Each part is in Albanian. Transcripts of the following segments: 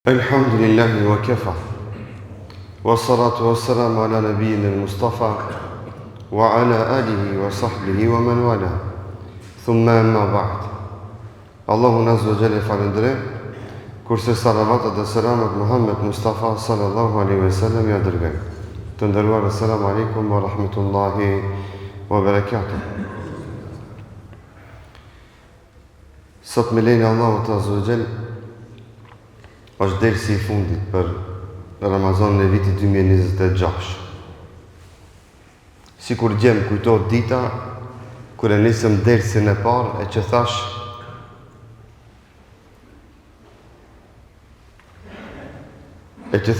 Alhamdulillahi wa kafa. Wa salatu wa salamu ala nabiyina al-Mustafa wa ala alihi wa sahbihi wa man wala. Thumma amma ba'd. Allahun azza wa jalla falendrem, kurse salavatat dhe selamat Muhammed Mustafa sallallahu alaihi wa sallam ja dërgoj. Të nderuar, assalamu alaikum wa rahmatullahi wa barakatuh. Sot me lejnë Allahut azza wa jalla është dersi i fundit për Ramazanin e vitit 2026. Si kur gjem kujtohet dita, kur e nisëm dersin e parë, e që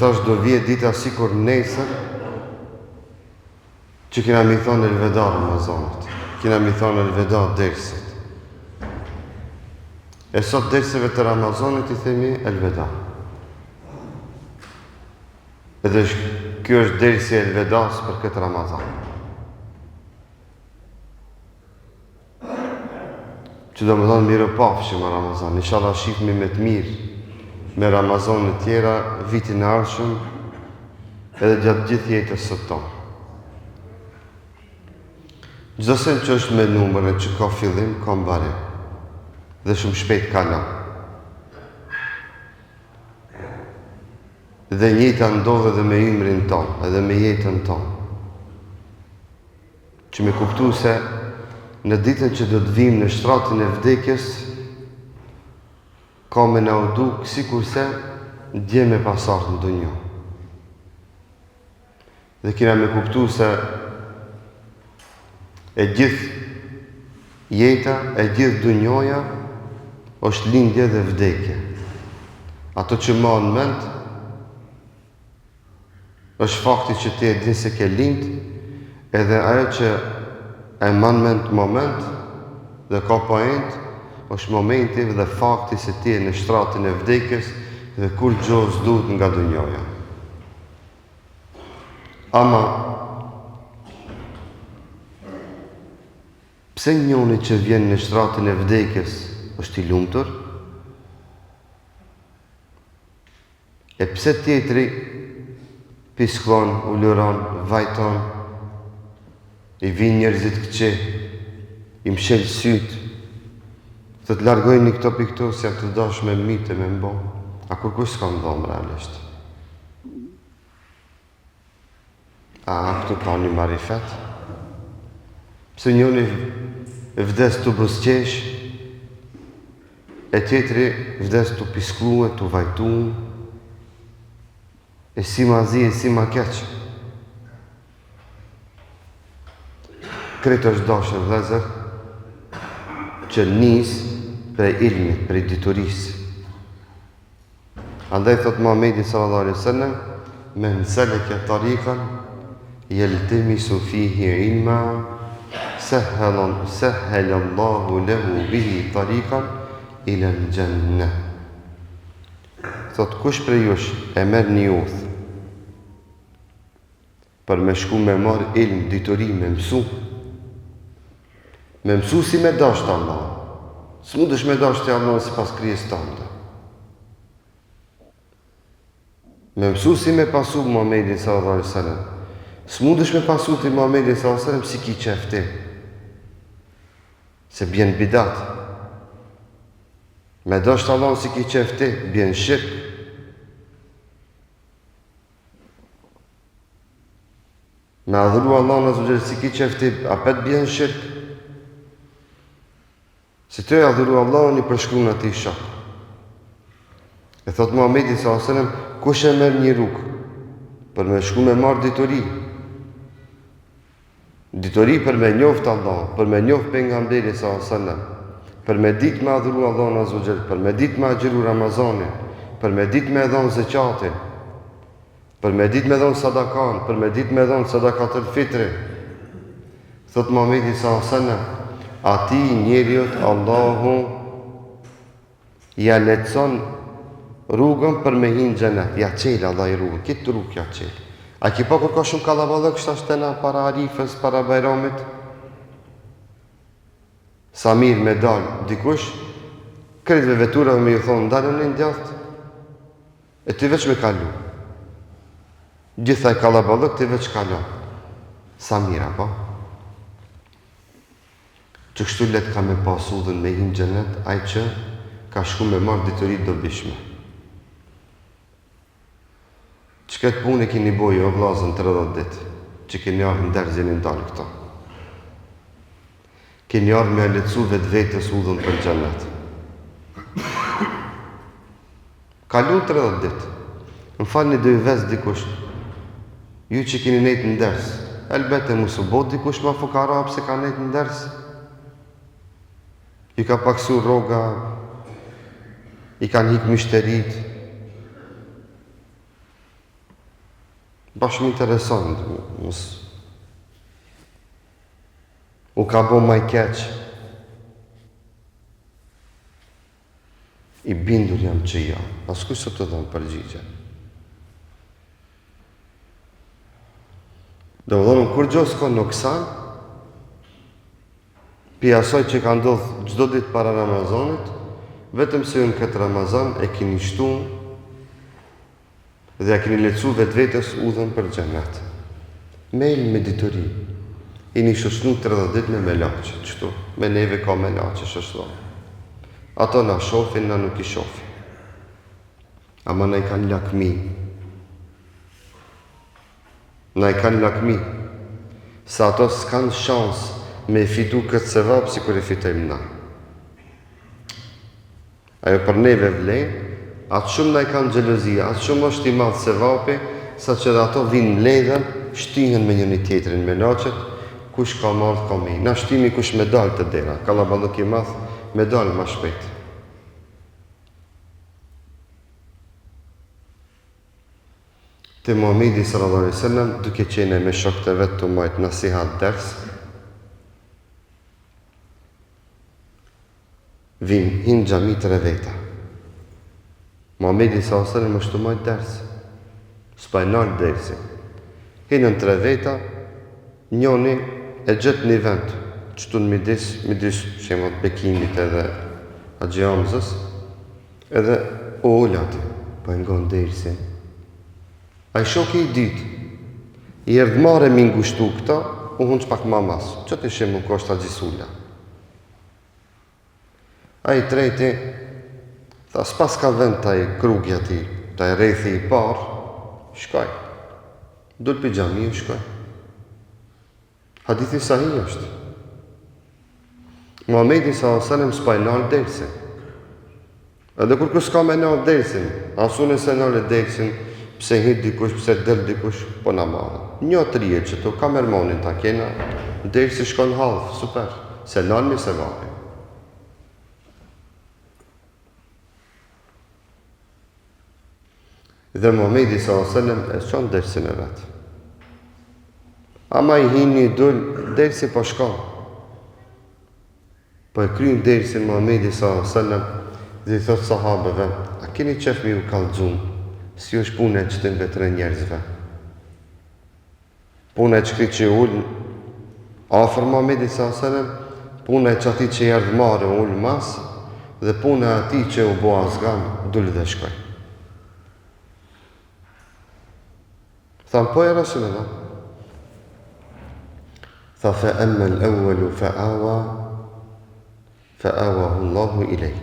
thash do vje dita si kur nesër, që kina mi thonë elveda Ramazanit, kina mi thonë elveda dersit. E sot derseve të Ramazanit i themi elveda. Edhe kjo është dersi elvedas për këtë Ramazan. Që do më thonë mirë pafshim me Ramazan. Inshallah shifmi me të mirë me Ramazan e tjera vitin e ardhshëm edhe gjatë gjithë jetës së tonë. Çdo sen që është me numër e që ka fillim, ka mbarim. Dhe shumë shpejt kalon. Dhe njëta ndodhe edhe me ymrin tonë, edhe me jetën tonë. Që me kuptu se në ditën që do të vim në shtratin e vdekjes, ka me na uduk si kurse dje me pasart në dunjo. Dhe kina me kuptu se e gjithë jeta, e gjithë dunjoja, është lindje dhe vdekje. Ato që ma në mend, është fakti që ti e din se ke lind, edhe ajo që e man mend moment dhe ka point, është momenti dhe fakti se ti e në shtratin e vdekjes dhe kur gjos duhet nga dunjoja. Ama, pse njoni që vjen në shtratin e vdekjes është i lumtur? E pse tjetri pisklon, ullëron, vajton, i vinë njerëzit këqe, i mshelë sytë, të të largojnë një këto pikto si ak të dash me mite, me mbo, a kur kush s'ka ndomë realisht? A këtu ka një marifet? Pse njoni vdes të bësqesh, e tjetri vdes të piskluë, të vajtunë, e si ma zi, e si ma keq. Kretë është dashën vëzër që njësë prej ilmit, prej diturisë. Andaj thot Muhamedi sallallahu alaihi wasallam, men salaka tariqan yaltamisu fihi ilma sahhala Allahu lahu bihi tariqan ila al-jannah. Thot kush prej jush e merr një udhë për me shku me marr ilm, dituri, me mësu si me dasht Allah. S'mundesh me dasht Allah si pas krijes tënde. Me mësu si me pasu Muhamedit sallallahu alaihi wasallam. S'mundesh me pasu ti Muhamedit sallallahu alaihi wasallam si ki qefti. Se bjen bidat. Me dasht Allah si ki qefti, bjen shirk. Me adhuru Allah në zëgjërë si ki qefti, apet bjen shirk. Si të e adhuru Allah një përshkru në ati shak. E thot Muhamedi s.a.s. Kush e merë një rrugë për me shku me marë ditori. Ditori për me njoft Allah, për me njoft pejgamberi s.a.s. Për me dit me adhuru Allah në zëgjërë, për me dit me agjeru Ramazanin, për me dit me edhon zëqatin, për me dit me dhonë sadakan, për me dit me dhonë sadakatër fitri. Thot Muhamedi s.a.s. Ati njeriut Allahu ja lecon rrugën për me hinë gjenet. Ja qelë Allah i rrugën, kitë rrugë ja qelë. A ki pa kur ka shumë kalabalëk kështë ashtena para Arifës, para Bajramit? Sa mirë me dalë dikush, kretëve veturave me ju thonë, ndalën e ndjaftë. E ti veç me kalu. Gjitha e kalabalëk, ti veç kalu. Sa mira, po? Që kështu let ka me pasu dhe me hinë gjenet, aj që ka shku me marrë ditorit do bishme. Që këtë punë e kini bojë o vlazën 30 ditë, që kini arë në derzin e ndalë këta. Kini arë me lecu vetë vetës udhën për gjenet. Kalu 30 ditë. Më falë një dojë vezë dikush, ju që kini nejtë në ders, elbete mu së bot dikush ma fukara pëse ka nejtë në ders. Ju ka paksu roga, i kanë hikë mishterit. Bashkë më interesant, u ka bo maj keq. I bindur jam që ja, as kush së të dhëmë përgjigje. Do më dhënëm, kur gjosë ka në kësan, pi asoj që ka ndodhë gjdo ditë para Ramazanit, vetëm se ju në këtë Ramazan e kini shtu dhe ja kini lecu vetë vetës udhën për gjenet. Mejl me ditori, i një shoshnu 30 ditë me melaqe, qëtu, me neve ka melaqe shoshnu. Ato na shofin, na nuk i shofin. Ama na i kanë lakmi. Na i kanë lakmi. Sa ato s'kanë shansë me fitu këtë sevap si kur e fitojmë na. Ajo për neve vlenë, atë shumë na i kanë gjelozia, atë shumë është i madhë sevapi, sa që dhe ato vinë ledhen, shtihen me njëni tjetrin me laqet, kush ka marrë ka me. Na shtimi kush me dalë të dera, kalabaluk i madhë, me dalë ma shpejt. Te Muhamedi sallallahu alaihi wasallam, duke qenë me shokët e vetë të majtë nasihat ders, vinë, hinë gjami 3 veta. Muhamedi sallallahu alaihi wasallam është të majtë ders, s'pa e nalë dersi. Hinë në 3 veta, njoni e gjëtë një vend, qëtu në midis shemot Bekimit edhe Haxhi Hamzës, edhe o ullati, pa e ngonë dersin. A i shoki i dytë, i erdhmare mi ngushtu këta, u hunë që pak ma masë, që të shemë nuk është Haxhi Sulla. A i treti, tha s'pas ka vend të i krugja ti, të i rejthi i parë, shkaj. Dull për gjami, shkaj. Hadithi sahih është. Muhamedi s.a.s. s'pa i nalë dersin. Edhe kur s'ka me nalë dersin, asune se nalë dersin, pse hit dikush, pse del dikush, po na marrë. Një trije që të kamermonin ta kena, dersi shkon half, super, se nalmi se vapi. Dhe Muhamedi s.a.s. e qonë dersin e vetë. Ama i hini dull, dersi po shka. Po e kryin dersin Muhamedi s.a.s. dhe i thot sahabëve, a keni qef mi u kallxun, si është punë e qëtën vetre njerëzve. Punë e qëti që ullë, afer Muhamedi s.a.s. Punë e qëti që i ardhmare ullë mas, dhe punë e ati që u bo azgan, dullë dhe shkoj. Thamë, po e Rasulullah. Tha, fe emme l'awwalu fe awahu Allahu i lej.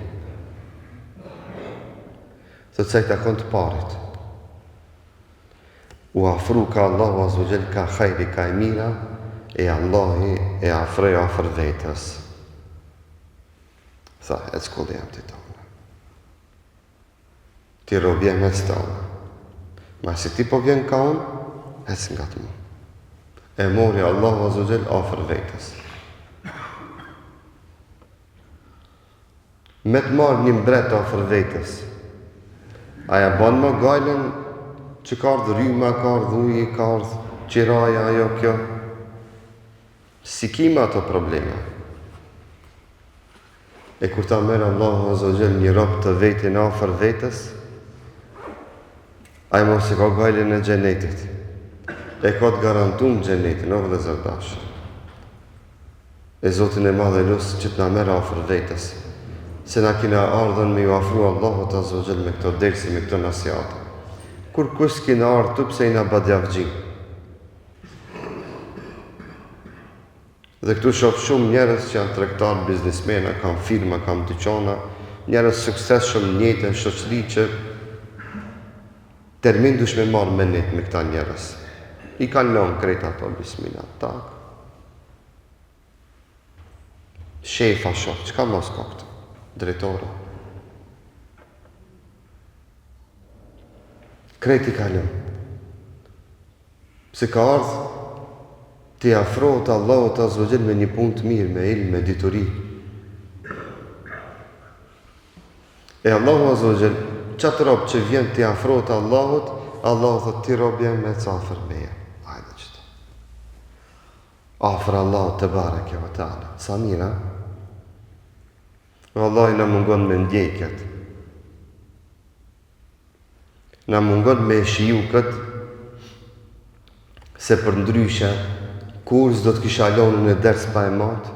Thë të cajta kënë të parit. U afru ka Allahu Azugjel ka khajri ka e mira, e Allahi e afrej afër vetës. Tha, e s'kulli jam të tonë. Ti robje me të tonë. Ma si ti po vjen ka unë, e s'nga të mu. E mori Allahu Azugjel afër vetës. Me të marrë një mbret afër vetës, aja banë më gajlen që ka ardhë rryma, ka ardhë ujë, ka ardhë qiraja, ajo kjo. Si kima ato probleme. E kur ta merë Allahu Azugjel një rob të vetin afër vetës, aja mos e ka gajlen e gjenetit. E ka të garantum gjenetin, o vëllezër dashur. E Zotin e madhe lusë që të na merë afër vetës, se na kina ardhën me ju afru Allahut Azugjel me këto dersi, me këto nasiate. kur kush kina ardhë të pse i na badjavgjim. Dhe këtu shoh shumë njerëz që janë tregtarë, biznesmena, kanë firma, kanë dyqana, njerëz suksesshëm në jetën, shoqëri që termin dush me marrë menet me këta njerëz. I kanë lënë krejt ato, bismillah, tak. Shefa shoh, çka mos ka këtë? Drejtore. Krejt i ka lënë. Pse ka ardhë ti afrohet Allahut Azza wa Jall me një punë të mirë, me ilm, me dituri. E Allahu Azza wa Jall, qatë rob që vjen ti afrohet Allahut, Allahu thot ti rob jam me cafër meje. Hajde qëtë. Afër Allahut te bareke ve taala. Sa mira. Wallahi na mungon me ndjekjet. Na mungon me shiju këtë, se për ndryshe, kur s'do të kisha lënë në ders pa e matë,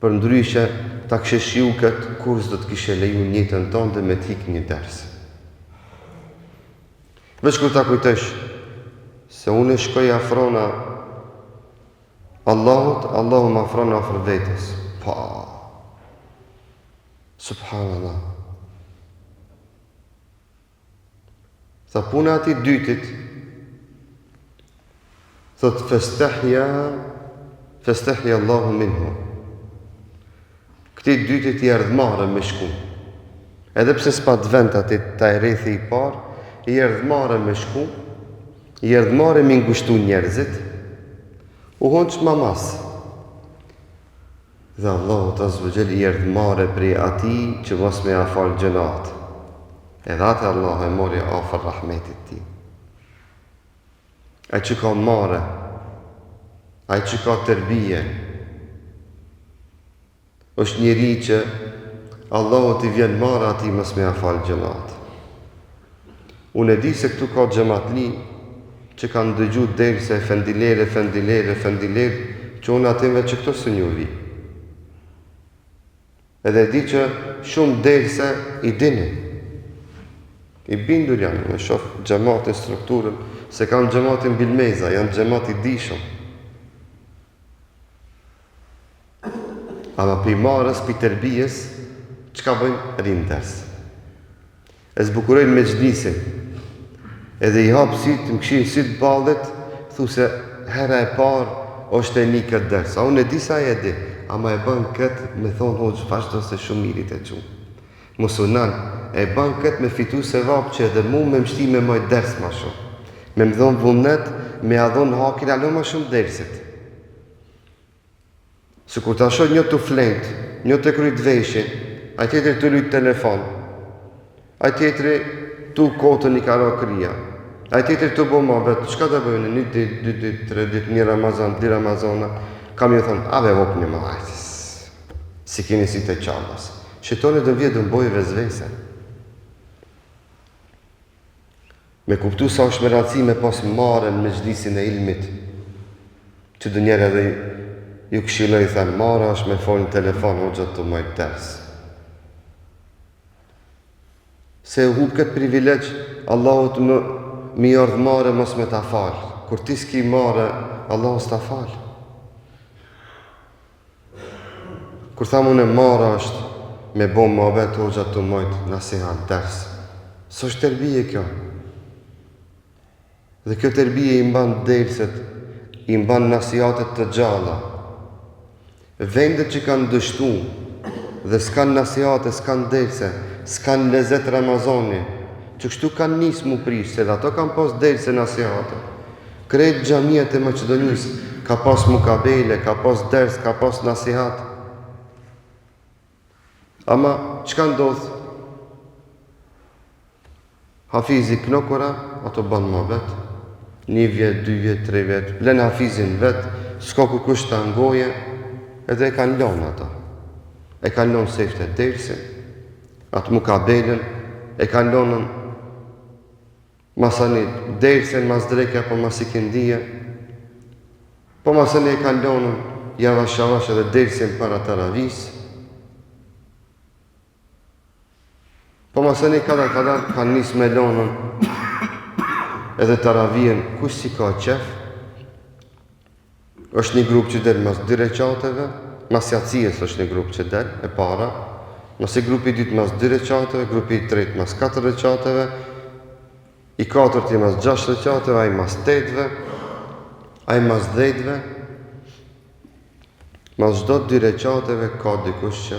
për ndryshe, ta kështë shiju këtë, kur s'do të kishe leju njëtën tonë dhe me t'ik një ders. Veç kur ta kujtesh, se unë shkoj afrona Allahut, Allahu më afrona afër vetës. Pa, subhanallah. Tha puna ati dytit, thot festehja Allahu minhu. Këti dytit i erdhmare me shku. Edhe pse s'pa të vend ati ta e rethi i par, i erdhmare me shku, i erdhmare me ngushtu njerëzit, u honë që ma mas. Dhe Allahu Azza wa Jall i erdhmare prej ati që mos me afal gjënat. Edhe atë Allah e mori afër rahmetit ti. Ai që ka mare, ai që ka tërbije, është njeri që Allahu t'i vjen mare ati mos me afal gjënat. Unë e di se këtu ka xhamatli që kanë dëgju derse fendiler, që unë atimve që këto së njohi. Edhe di që shumë derse i dini. I bindur janë, me shof xhamatin strukturën, se kanë xhamatin bilmeza, janë xhamat i dishëm. Ama për i marës, për i tërbijes, qka bëjmë? Rinë ders. E zbukurojnë me gjnisin, edhe i hapë sytë, më këshirë sytë ballet, thu se hera e parë është e një këtë ders. A unë e di sa e di, ama e bën këtë me thonë hoqë vazhdo se shumë mirit e qumë. Musunan, e ban këtë me fitu se vapë që edhe mu me mështi me mojë ders ma shumë. Me më dhonë vullnet, me adhonë hakin alo ma shumë dersit. Se kur të ashoj një të flent, një të kryt veshin, a tjetëri të lujtë telefon, a tjetëri të kotën i karo kria, a tjetëri të bo ma vetë, qka të bëjnë, një dit, 2 dit, 3 dit, një Ramazan, 2 Ramazana, kam ju thonë, ave vop një më ajtis, si keni si të qallas. Shetoni dhe vjetë në bojë vezvese. Me kuptu sa është me raci me pas marën me gjlisin e ilmit, që dë njerë edhe ju këshiloj i thënë, marë është me folë në telefon, o gjëtë të majtë ders. Se u hubë këtë privilegj, Allahut mi ardhë marë mos me ta falë. Kur ti s'ki marë, Allahut s'ta falë. Kur thamë unë marë është, me bo më abet o gjatë të mojtë nasihat ders. Së është tërbije kjo. Dhe kjo tërbije i mban derset, i mban nasihatet të gjalla. Vendet që kanë dështu dhe s'kan nasihatet, s'kan derse, s'kan lezet Ramazani, që kështu kanë nisë mu prish, se dhe ato kanë pas derse nasihatet. Krejt gjamiat e Maqedonisë ka pas mukabele, ka pas ders, ka pas nasihat. Ama, qka ndodhë? Hafizi knokora, ato banë ma vetë, 1 vjet, 2 vjet, 3 vjet, blenë hafizin vetë, s'ka ku kush të angoje, edhe e kanë lonë ata. E kanë lonë sefte dersin, atë mukabelen, e kanë lonën masani dersin, mas dreke, po mas ikindije, po masani e kanë lonën javash edhe dersin para taravis, po masani kada kanë njës me lonën edhe taravien kush si ka qef, është një grup që del mas 2 recateve, mas jacijës është një grup që del, e para, nëse grupi 2 mas 2 recateve, grupi 3 mas 4 recateve, i 4 mas 6 recateve, ai mas 8-ve, ai mas 10-ve, mas çdo 2 recateve ka dikush që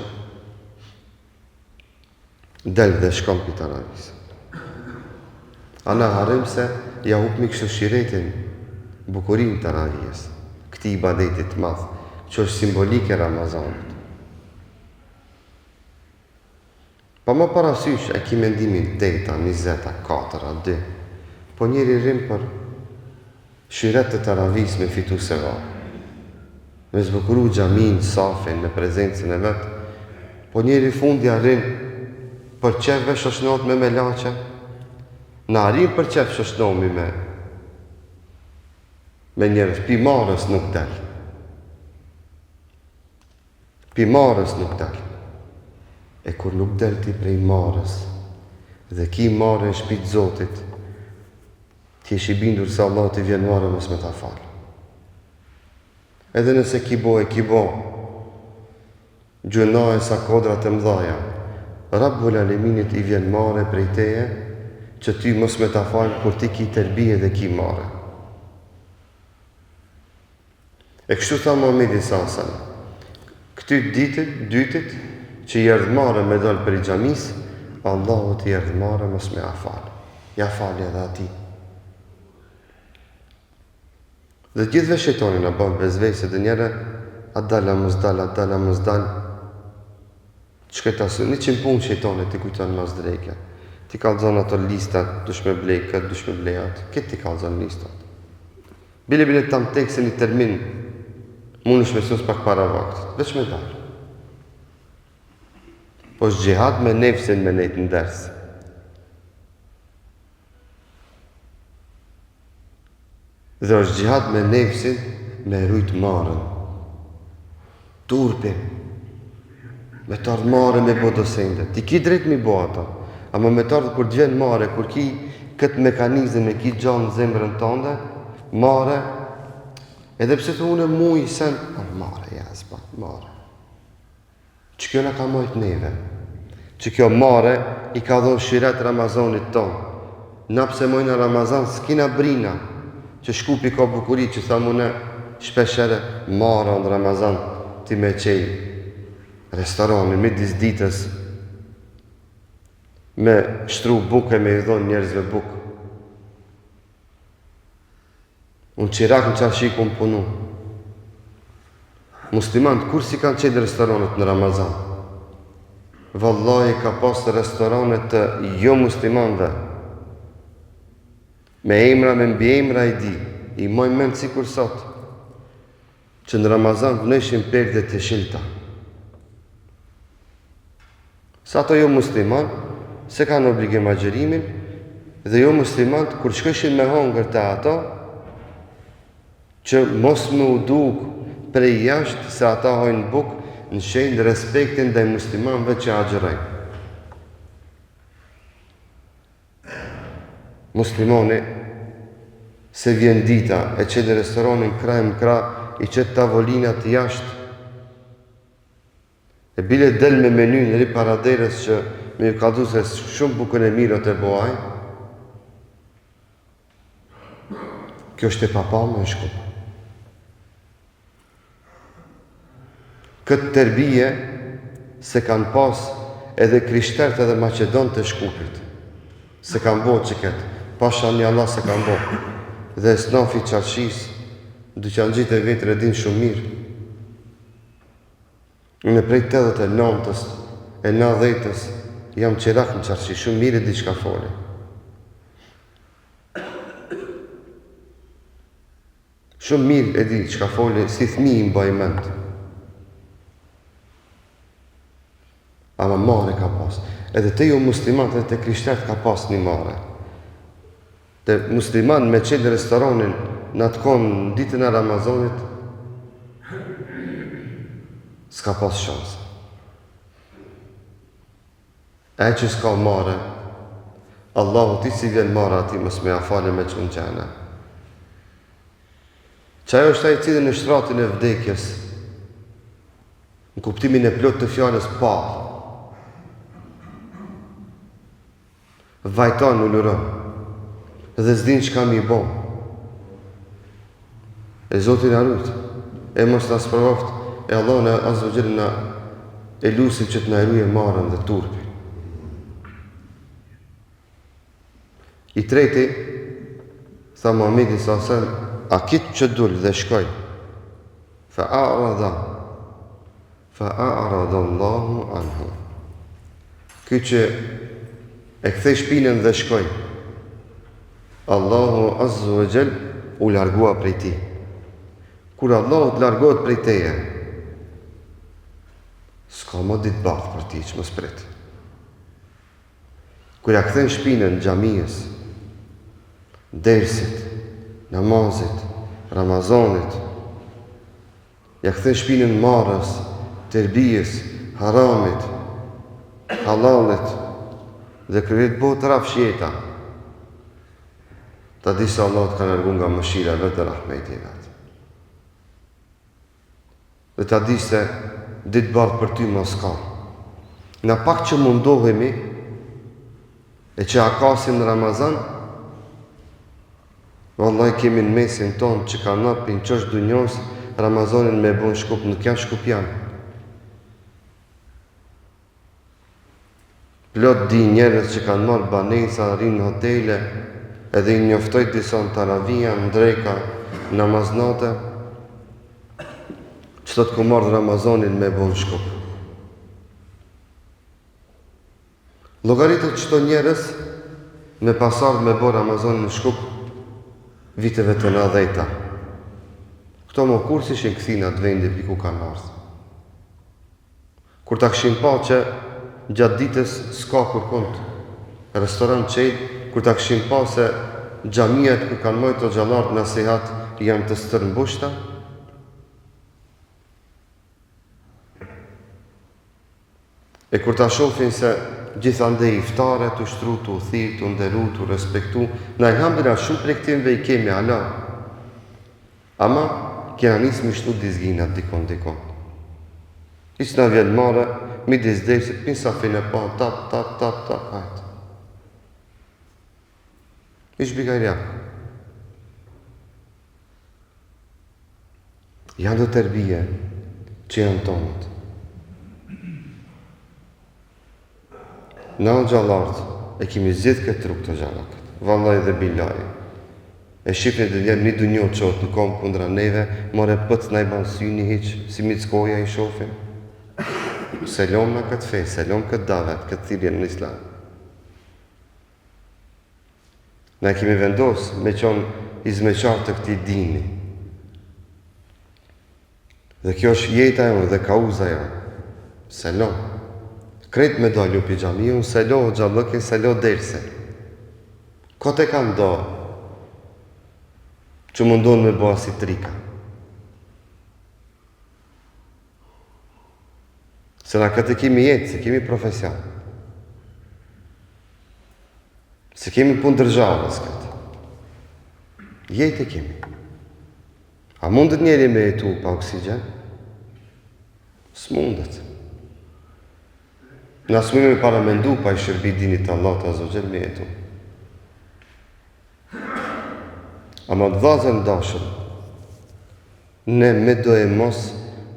del dhe shkon për taravis. Ana harim se ja hupmi kështu shiretin, bukurin taravis, këti ibadetit madh, që është simbolike Ramazanit. Pa më parasysh e ki mendimin 8, 20, 4, 2, po njeri rrim për shiret të taravis me fitu se va. Me zbukuru gjamin, safin, me prezencën e vetë, po njeri fundja rrim për qefve shoshnot me lache, në arim për qef shoshnomi me njerës, pi marës nuk del. Pi marës nuk del. E kur nuk del ti prej marës, dhe ki marë në shpitë Zotit, ti esh i bindur se Allah ti vjen marë mos me ta falë. Edhe nëse ki bo, gjënaje sa kodrat e mdhaja, Rabbul Aleminit i vjen marë prej teje, që ty mos me ta falë kur ti ki tërbije dhe ki marë. E kështu tha Muhamedi Sasan, këty dytit, që i erdhmarë me dalë për i gjamis, Allahu t'i erdhmarë mos me afalë. Ja falë edhe ati. Dhe gjithve shetoni në bëmë bezvejse dhe njëre, a dalë, a mos dalë, qëkëta su, 100 punë shetoni t'i kujtonë mas drejke. Ti kalzon ato listat, dush me blej këtë, dush me blej atë, këtë ti kalzon listat. Bile tam tekse një termin, mund është me sus pak para vaktit, veç me dalë. Po është gjihad me nefsin me nejtë në dersë. Dhe është gjihad me nefsin me rujtë marën. Turpin. Me të ardhë mare me bo dosende. Ti ki drejt mi bo ato. Ama me të ardhë kur t'vjen mare, kur ki këtë mekanizm e ki gjanë në zemrën tënde, mare, edhe pse të unë mu i sen, mare, jaspa, mare. Që kjo në ka mojt neve. Që kjo mare i ka dhonë shiret Ramazanit tonë. Na pse mojnë Ramazan, s'kina brina, që shkupi ka bukurit, që tha mune shpeshere, mara në Ramazan, ti me qej restoranin, midis ditës, me shtru buke, me i dhonë njerëzve bukë. Unë qirak në qashik unë punu. Muslimant, kur si kanë qenë restoranet në Ramazan? Vallahi ka pas restoranet të jo muslimanve. Me emra, me mbi emra i di, i moj mend si kur sot, që në Ramazan vënëshin perde të shilta. Sa ato jo musliman, se kanë obligim agjerimin, dhe jo muslimant, kur shkëshin me hongër të ato, që mos me u duk prej jashtë se ata hojnë buk në shenjë respektin dhe muslimanve që agjerajnë. Muslimoni, se vjen dita, e qenë restoranin kraj më kra, i qëtë tavolinat jashtë, e bile del me menu në ri paraderës që me ju ka du se shumë bukën e mirë të boaj, kjo është e papa më shkup. Këtë tërbije se kanë pas edhe krishtert edhe Macedon të Shkupit. Se kanë bo që këtë, pasha një Allah se kanë bo. Dhe snafi qarqis, dyqan gjitë e vetër e din shumë mirë. Në prej 89-ës e 90-ës jam qirak në qarqis, shumë mirë e di qka foli. Shumë mirë e di qka foli, si thmi i mbaj mend. Ama mare ka pas. Edhe te ju muslimat dhe te krishtert ka pas një mare. Te musliman me qenë restoranin në atë konë në ditën e Ramazanit, s'ka pas shansë. E që s'ka mare, Allahu ti si vjen marrë ati mos me afale me çun xhena. Çajo është ai cili në shtratin e vdekjes, në kuptimin e plot të fjalës pa, vajton uluron dhe s'din çka mi bë. E Zoti na lut, e mos ta sprovoft, e Allah na azza wa jalla na e lusim që të na ruje marrën dhe turpi. I treti, tha Muhamedi sallallahu alaihi wasallam, a kitë që dul dhe shkoj, fa a'rada Allahu anhu. Ky që e kthej shpinën dhe shkoj, Allahu azza wa jall u largua prej tij. Kur Allahu të largohet prej teje, s'ka më ditë bardhë për ti që më spret. Kur ja kthen shpinën xhamisë, dersit, namazit, Ramazanit, ja kthen shpinën marrës, terbijës, haramit, halalit, dhe kërrit botë rafshjeta, ta di se Allah të ka nërgu nga mëshira vetë dhe rahmeti vetë. Dhe ta di se ditë bardhë për ty ma s'ka. Nga pak që mundohemi e që akasim në Ramazan, vallaj kemi në mesin tonë që ka nërë për në qështë dunjos, Ramazanin me bon shkup, nuk janë shkup janë. Plot di njerës që kanë marrë banesa, rinë në hotele, edhe i njoftoj disa në taravija, në drejka, namaznate, që të të ku marrë Ramazanin me bon shkup. Llogaritët qëto njerës me pasardh me bo Ramazanin në shkup viteve të 90-ta. Këto më kur si shenë këthina të vendi për ku kanë ardhë. Kur ta këshim pa që gjatë ditës s'ka kur kont restoran qejt, kur ta këshim pa se xhamiat ku kanë mojtë të gjallartë nasihat janë të stërmbushta, e kur ta shohin se gjithande iftare të ushtru, të uthirë, të nderu, të respektu, na alhamdulillah shumë prej këtimve i kemi ala. Ama kena nisë më shtu dizginat dikon. Isë na vjen mare, mi dizdejse, pinsa fine pa, tap, hajtë. Ishë bigajrja. Janë do tërbije që janë tonët. Na gjallartë, e kemi zidhë këtë truk të gjallartë, vallaj dhe bilaj. E shifni dhe njerë një dunjo qotë në kom kundra neve, more pëtë na i banë sy një hiqë, si mickoja i shofin. Selom në këtë fej, selom këtë davet, këtë thirjen në islam. Na kemi vendosë me qonë izmeqarë të këti dini. Dhe kjo është jeta jonë dhe kauza jonë. Selom. Kretë me dalju për gjami, unë selo gjallëkin, selo derse. Kote kanë do, që mundon me bëha si trika. Se na këtë kemi jetë, se kemi profesion. Se kemi punë dërgjavës këtë. Jetë e kemi. A mundet njeri me jetu pa oksigen? S'mundet. Në asmime me paramendu pa i shërbi dinit Allah të azogjel me jetu. Ama të dhazën dashën, ne me do e mos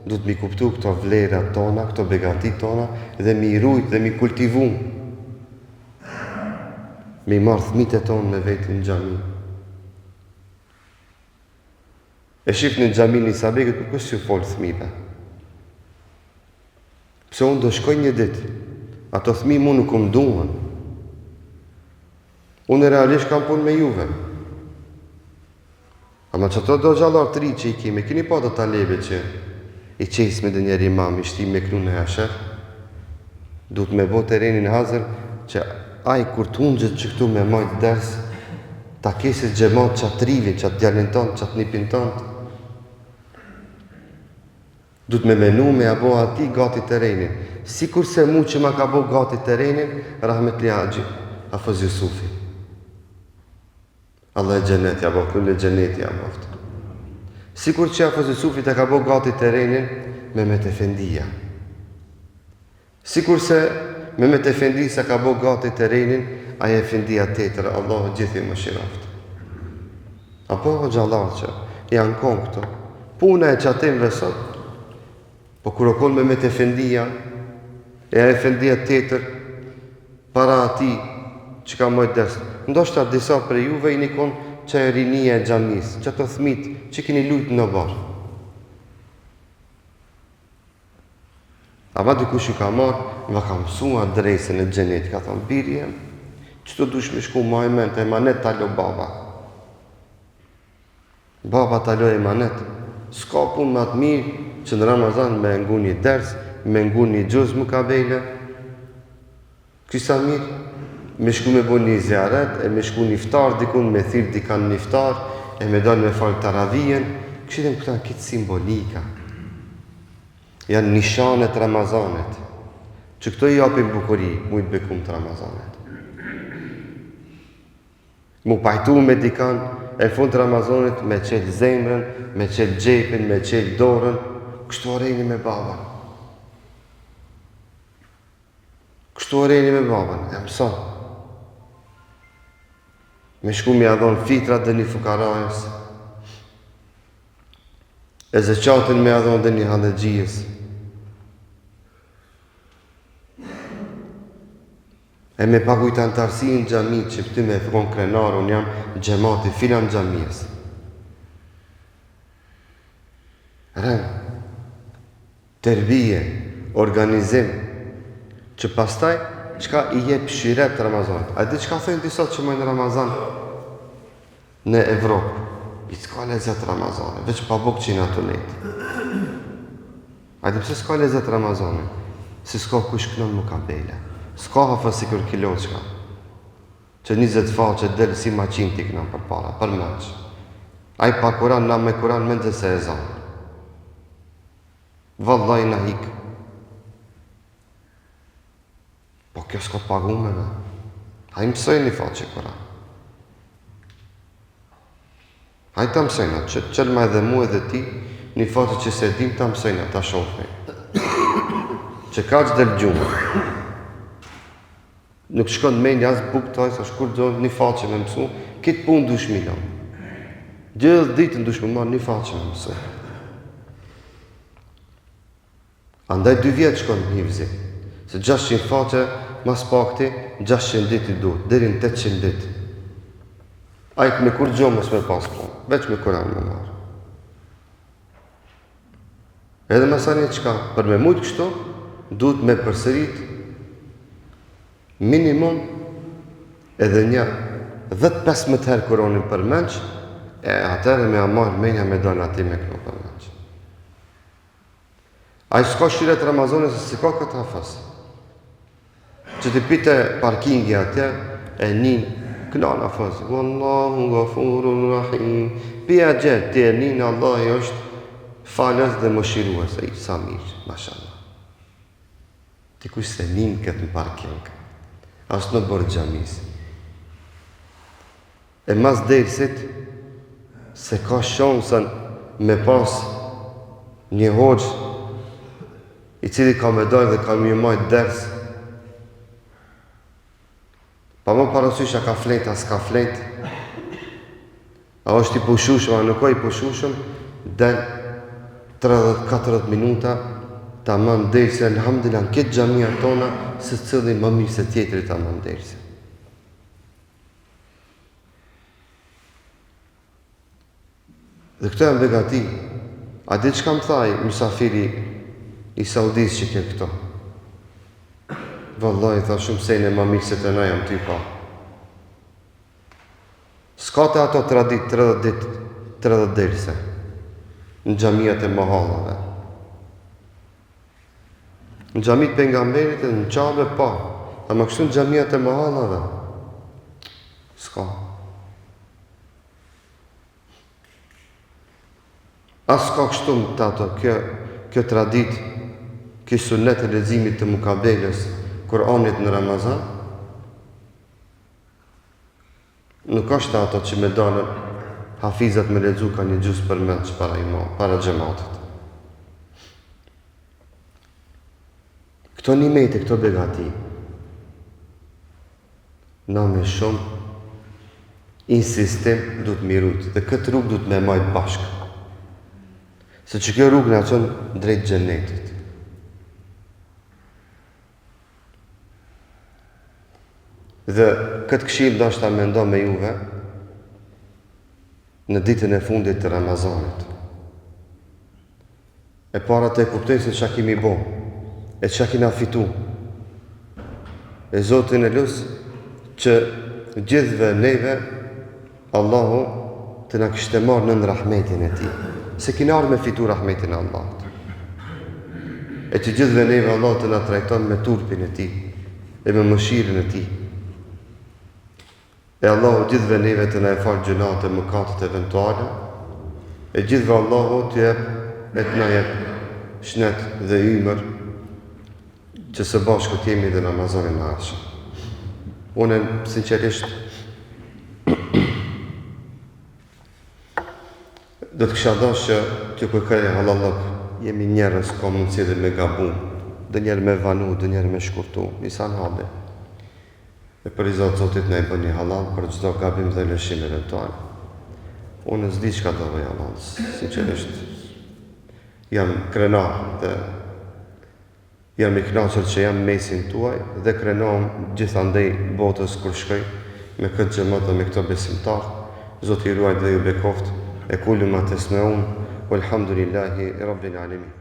du të mi kuptu këto vlera tona, këto begati tona, dhe mi rujt dhe mi kultivu. Mi marrë thmite tonë me vetin në gjami. E shifë në gjami një sabekët, për kësë që folë thmite. Pse unë do shkoj një ditë, ato thmi mu nuk më duhen. Unë realisht kam punë me juve. Ama që ato do gjallar të ri që i kemi, keni pa do talebe që i qesë me dhe njeri imam, i shtim me knu në hashef, du të me bo terenin hazër që aj kur të ungjët që këtu me majtë ders, ta kesit gjemat qatë rivin, qatë djallin tonë, qatë nipin tonë, du të me menu me abo ati gati terenin. Si kurse mu që ma ka bo gati terenin, rahmetli Agji, Hafiz Jusufi. Allah e gjenet ja boft, lulle gjeneti ja boft. Sikur që Hafiz Jusufi të ka bo gati terenin Mehmet Efendia. Sikur se Mehmet Efendi se ka bo gati terenin aja Efendia tjetër, Allah gjithi më shiroft. Apo gjallar që janë konë këto. Puna e qatimve sot, po kur o konë Mehmet Efendia, e aja Efendia tjetër, para ati që ka mojtë desë. Ndoshta disa për juve i një konë që e rinia e gjamis, që të thmit që kini lujtë në barë. Ama dikush ju ka marrë, më ka mësua adresën e gjenet, ka thonë, birje, që të dush me shku ma e ment, e manet talo baba. Baba talo e manet. Ska pun më atë mirë që në Ramazan me ngu një ders, me ngu një gjuz më kabele. Kësa mirë, me shku me bo një zjaret, e me shku një iftar, dikun me thirë dikan një iftar, e me dalë me falë taravijen, këshidhem këta kitë simbolika. Janë nishanet Ramazanit, që këto i apin bukuri, mujtë bekum të Ramazanit. Mu pajtu me dikan, e fund të Ramazanit me qelë zemrën, me qelë gjepin, me qelë dorën, kështu arejni me baban. Kështu arejni me baban, e mësa. Me shku mi adhon fitrat dhe një fukarajës, e zeqatin me adhon dhe një halëgjijës. E me pagujt antarësi në gjami që pëty me fëkon krenar, unë jam gjemati filan gjamiës. Rem, terbije, organizim, që pastaj, qka i jep shiret të Ramazanit. A di qka thëjnë disa që mojnë Ramazan në Evropë? I s'ka lezet Ramazanit, veç pa buk që i në të letë. A di pëse s'ka lezet Ramazanit? Si s'ka kush kënon më kabele. S'ka hafa si kër kilo qka. Që 20 faqe delë si maqin t'i kënon për para, për meq. Aj pa Kuran, na me Kuran mendje se e zanë. Vallaj na hikë. Po kjo s'ka pagu me me. Hajë mësoj një faqe Kuran. Hajë ta mësojna, që qëllma edhe mu edhe ti, një faqe që se dim ta mësojna, ta shofni. Që ka që del gjumë. Nuk shkon me një asë buk taj, sa shkur gjohë një faqe me mësu, kitë pun dush milion. Gjithë ditën dush me marë një faqe me mësu. Andaj 2 vjetë shkon një hivzi, se 600 faqe, mas pakti, 600 dit i duhet, deri në 800 dit. Ajtë me kur gjohë mos me pas punë, veç me Kuran me marë. Edhe masani qka, për me mujtë kështu, duhet me përsërit minimum edhe një 10-15 herë Kuranin për menç, e atëre me amarë menja me dalë ati me këno për menç. A i s'ka shiret Ramazanit se si ka këtë hafas. Që ti pite parkingi atje, e një kënan hafas. Wallahu ghafurun rahim. Pia gjithë, ti e një Allah i është falës dhe më shirues, e i sa mirë, mashallah. Ti kush se një këtë në parking. Asë në bërë gjamis. E mas dersit, se ka shansën me pas një hoqë i cili ka me dojë dhe ka me majtë ders. Pa më parasysh a ka flet, a s'ka flet. A është i pushushëm, a nuk o i pushushëm, del 30-40 minuta, ta man dersi, alhamdulillah, në këtë gjamia tona, se cëllin më mirë se tjetëri ta man dersi. Dhe këto e më begati, a di që kam thaj, mësafiri i Saudis që ke këto? Vallaj, tha shumë sejnë e më mirë se të na jam ty pa. S'ka të ato 30 dit, 30 derse, në gjamiat e mahallave. Në gjamit pengamberit e në qabe pa, a më kështu në gjamiat e mahallave. S'ka. As s'ka kështu në të ato, kjo tradit, kjo sunet e lezimit të mukabeles, Kur'anit në Ramazan. nuk është ato që me dalën hafizat me lexu ka një gjus për mend para xhamatit. Këto nimete, këto begati, na me shumë insistim du të mirujt, dhe këtë rrugë du të me majtë bashkë. Se që kjo rrugë në qënë drejt xhenetit. Dhe këtë këshill dashta me ndo me juve në ditën e fundit të Ramazanit. E para të e kuptoj se qa kimi bo, e qa kina fitu. E Zotin e lusë që gjithve neve Allahu të na kishte marrë në rahmetin e Tij, se kina ardhur me fitu rahmetin e Allahut. E që gjithve neve Allah të na trajton me turpin e Tij e me mëshirën e Tij. E Allahu gjithve neve të na e falë gjunat e mëkatet eventuale, e gjithve Allahu të jep e të na jep shnet dhe ymër që së bashku t'jemi dhe Ramazanin në ardhshëm. Unë sinqerisht do të kisha dashur që t'ju kërkoj halallok, jemi njerëz ka mundësi dhe me gabu, dhe njerë me vanu, dhe njerë me shkurtu, nisan hade. E për i Zotit në i bëni halal për çdo gabim dhe lëshim eventual. Unë s'di çka do bëj halal, sinqerisht jam krenar dhe jam i kënaqur që jam mesin tuaj dhe krenam gjithandej botës kur shkoj me këtë xhamat dhe me këto besimtar. Zoti i ruaj dhe ju bekoft. E kullu ma tesmeun, walhamdulillahi rabbil alamin.